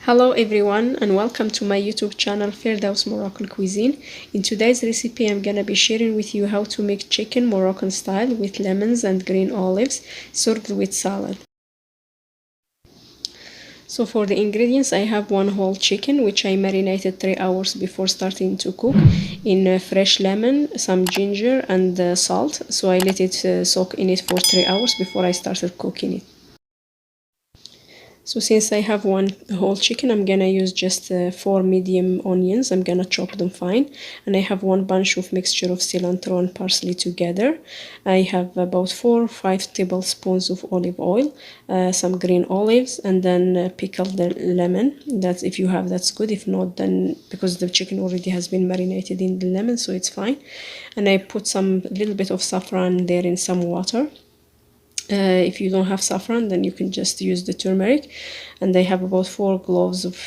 Hello everyone and welcome to my YouTube channel Firdaus Moroccan Cuisine. In today's recipe I'm gonna be sharing with you how to make chicken Moroccan style with lemons and green olives served with salad. So for the ingredients I have one whole chicken which I marinated 3 hours before starting to cook in fresh lemon, some ginger and salt. So I let it soak in it for 3 hours before I started cooking it. So since I have one whole chicken, I'm gonna use just 4 medium onions. I'm gonna chop them fine. And I have one bunch of mixture of cilantro and parsley together. I have about 4 or 5 tablespoons of olive oil, some green olives, and then pickled lemon. That's if you have, that's good. If not, then because the chicken already has been marinated in the lemon, so it's fine. And I put some little bit of saffron there in some water. If you don't have saffron, then you can just use the turmeric. And I have about 4 cloves of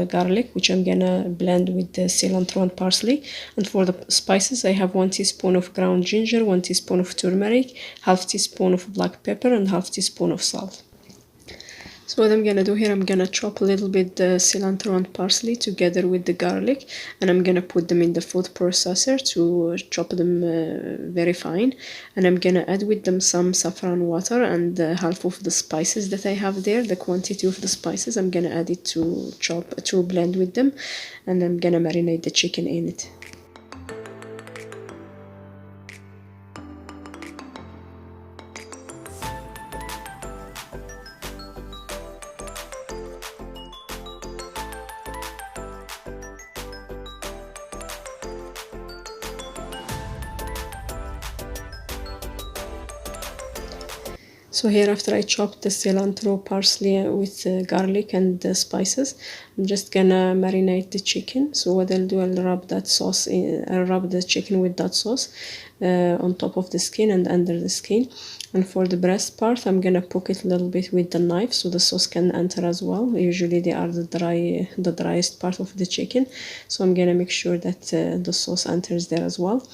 garlic, which I'm gonna blend with the cilantro and parsley. And for the spices, I have 1 teaspoon of ground ginger, 1 teaspoon of turmeric, half teaspoon of black pepper, and half teaspoon of salt. So what I'm gonna do here, I'm gonna chop a little bit the cilantro and parsley together with the garlic, and I'm gonna put them in the food processor to chop them very fine. And I'm gonna add with them some saffron water and half of the spices that I have there. The quantity of the spices I'm gonna add it to blend with them, and I'm gonna marinate the chicken in it. So here, after I chopped the cilantro, parsley with garlic and the spices, I'm just gonna marinate the chicken. So what I'll do, I'll rub that sauce I'll rub the chicken with that sauce on top of the skin and under the skin. And for the breast part, I'm gonna poke it a little bit with the knife so the sauce can enter as well. Usually they are the driest part of the chicken, so I'm gonna make sure that the sauce enters there as well.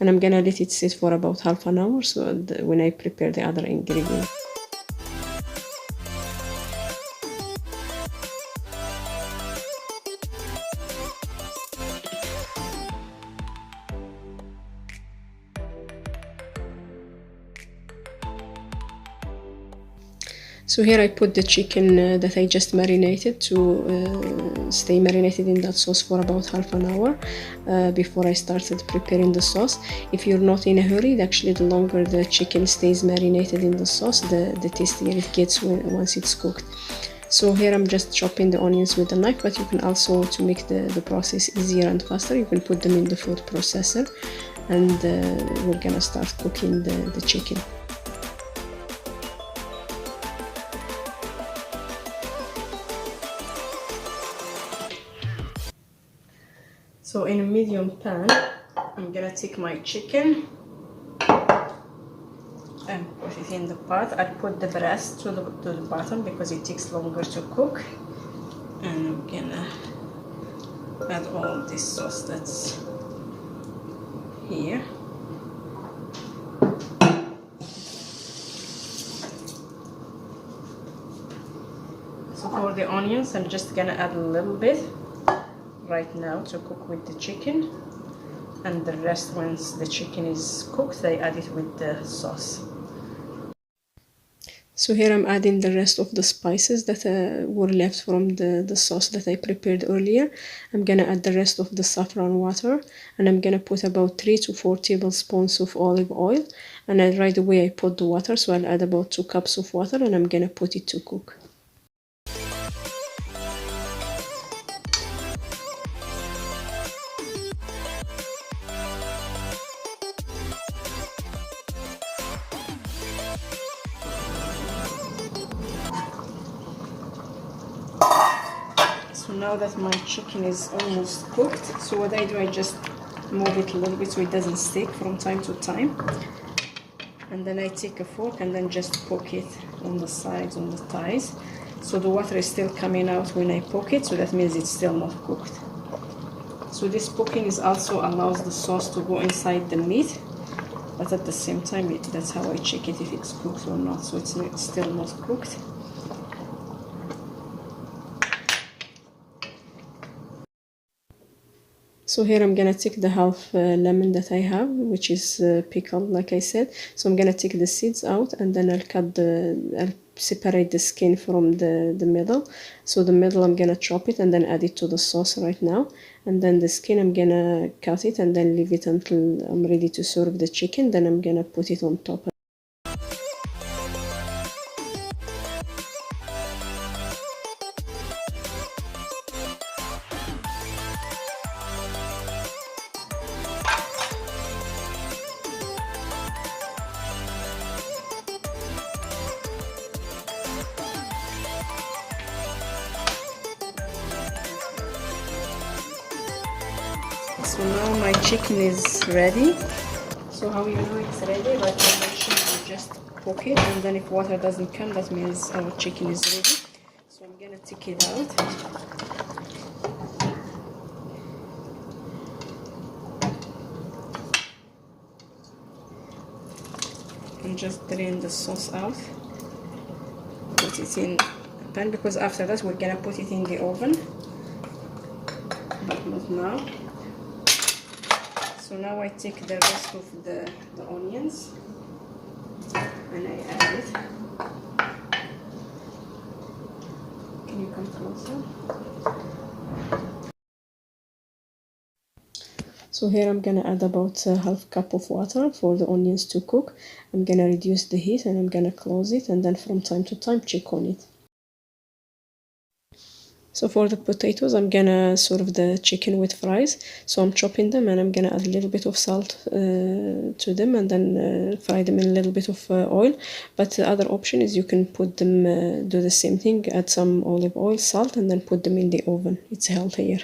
And I'm gonna let it sit for about half an hour, so when I prepare the other ingredients. So here I put the chicken that I just marinated to stay marinated in that sauce for about half an hour before I started preparing the sauce. If you're not in a hurry, actually the longer the chicken stays marinated in the sauce, the tastier it gets once it's cooked. So here I'm just chopping the onions with a knife, but you can also, to make the process easier and faster, you can put them in the food processor, and we're gonna start cooking the chicken. So in a medium pan, I'm gonna take my chicken and put it in the pot. I'll put the breast to the bottom because it takes longer to cook. And I'm gonna add all this sauce that's here. So for the onions, I'm just gonna add a little bit right now to cook with the chicken, and the rest, once the chicken is cooked, I add it with the sauce. So here I'm adding the rest of the spices that were left from the sauce that I prepared earlier. I'm gonna add the rest of the saffron water, and I'm gonna put about 3 to 4 tablespoons of olive oil. And right away I put the water, so I'll add about 2 cups of water, and I'm gonna put it to cook. So now that my chicken is almost cooked, so what I do, I just move it a little bit so it doesn't stick from time to time. And then I take a fork and then just poke it on the sides, on the thighs. So the water is still coming out when I poke it, so that means it's still not cooked. So this poking also allows the sauce to go inside the meat, but at the same time, that's how I check it if it's cooked or not. So it's still not cooked. So here I'm gonna take the half lemon that I have, which is pickled like I said. So I'm gonna take the seeds out, and then I'll separate the skin from the middle. So the middle I'm gonna chop it and then add it to the sauce right now. And then the skin I'm gonna cut it and then leave it until I'm ready to serve the chicken. Then I'm gonna put it on top. So now my chicken is ready. So how you know it's ready? Like I mentioned, you just cook it, and then if water doesn't come, that means our chicken is ready. So I'm gonna take it out. And just drain the sauce out. Put it in a pan, because after that we're gonna put it in the oven. But not now. So now I take the rest of the onions and I add it. Can you come closer? So here I'm gonna add about half cup of water for the onions to cook. I'm gonna reduce the heat and I'm gonna close it, and then from time to time check on it. So for the potatoes, I'm gonna serve the chicken with fries. So I'm chopping them and I'm gonna add a little bit of salt to them, and then fry them in a little bit of oil. But the other option is you can put them, do the same thing, add some olive oil, salt, and then put them in the oven. It's healthier.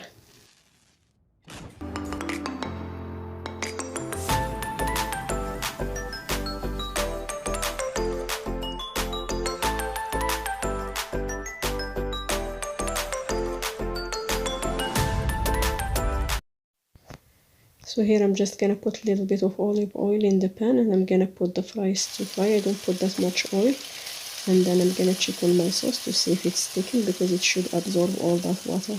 So here I'm just gonna put a little bit of olive oil in the pan, and I'm gonna put the fries to fry. I don't put that much oil. And then I'm gonna check on my sauce to see if it's sticking, because it should absorb all that water.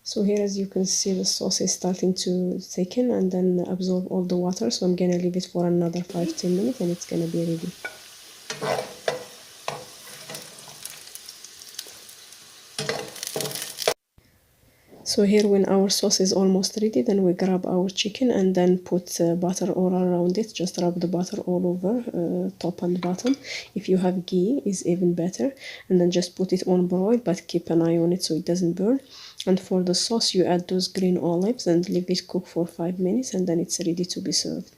So here, as you can see, the sauce is starting to thicken and then absorb all the water. So I'm gonna leave it for another 5-10 minutes and it's gonna be ready. So here, when our sauce is almost ready, then we grab our chicken and then put butter all around it. Just rub the butter all over, top and bottom. If you have ghee, is even better. And then just put it on broil, but keep an eye on it so it doesn't burn. And for the sauce, you add those green olives and leave it cook for 5 minutes, and then it's ready to be served.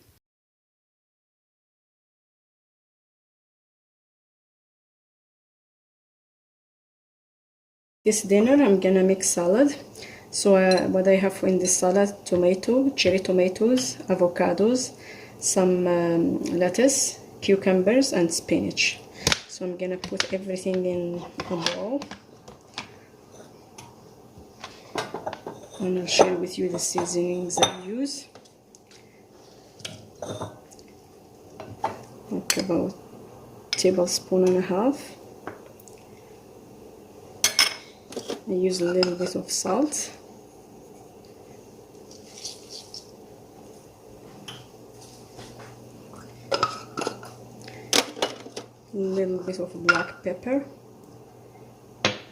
This dinner, I'm gonna make salad. So what I have in this salad: tomato, cherry tomatoes, avocados, some lettuce, cucumbers, and spinach. So I'm gonna put everything in a bowl, and I'll share with you the seasonings I use. Like about a tablespoon and a half. I use a little bit of salt. A little bit of black pepper.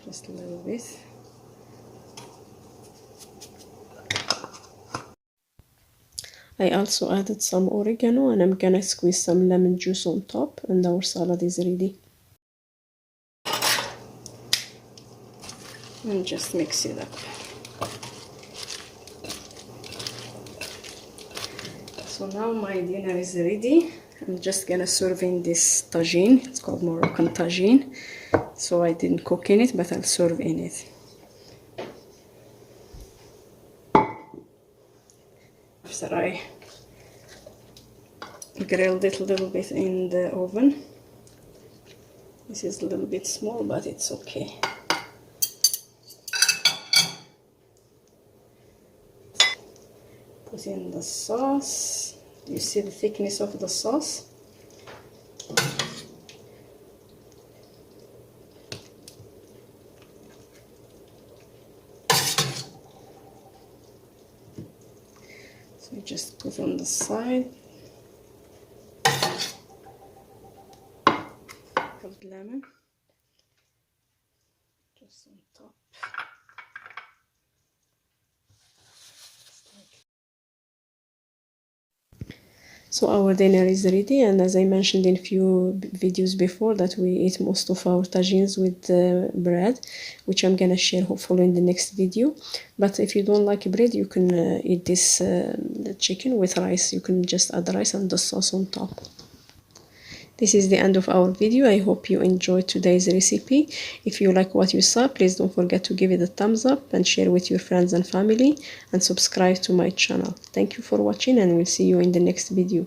Just a little bit. I also added some oregano, and I'm gonna squeeze some lemon juice on top, and our salad is ready. And just mix it up. So now my dinner is ready. I'm just gonna serve in this tagine. It's called Moroccan tagine. So I didn't cook in it, but I'll serve in it. After I grilled it a little bit in the oven. This is a little bit small, but it's okay. Put in the sauce. Do you see the thickness of the sauce? just put on the side. Put lemon just on top. So our dinner is ready, and as I mentioned in few videos before, that we eat most of our tagines with bread, which I'm gonna share hopefully in the next video. But if you don't like bread, you can eat this chicken with rice. You can just add rice and the sauce on top. This is the end of our video. I hope you enjoyed today's recipe. If you like what you saw, please don't forget to give it a thumbs up and share with your friends and family, and subscribe to my channel. Thank you for watching, and we'll see you in the next video.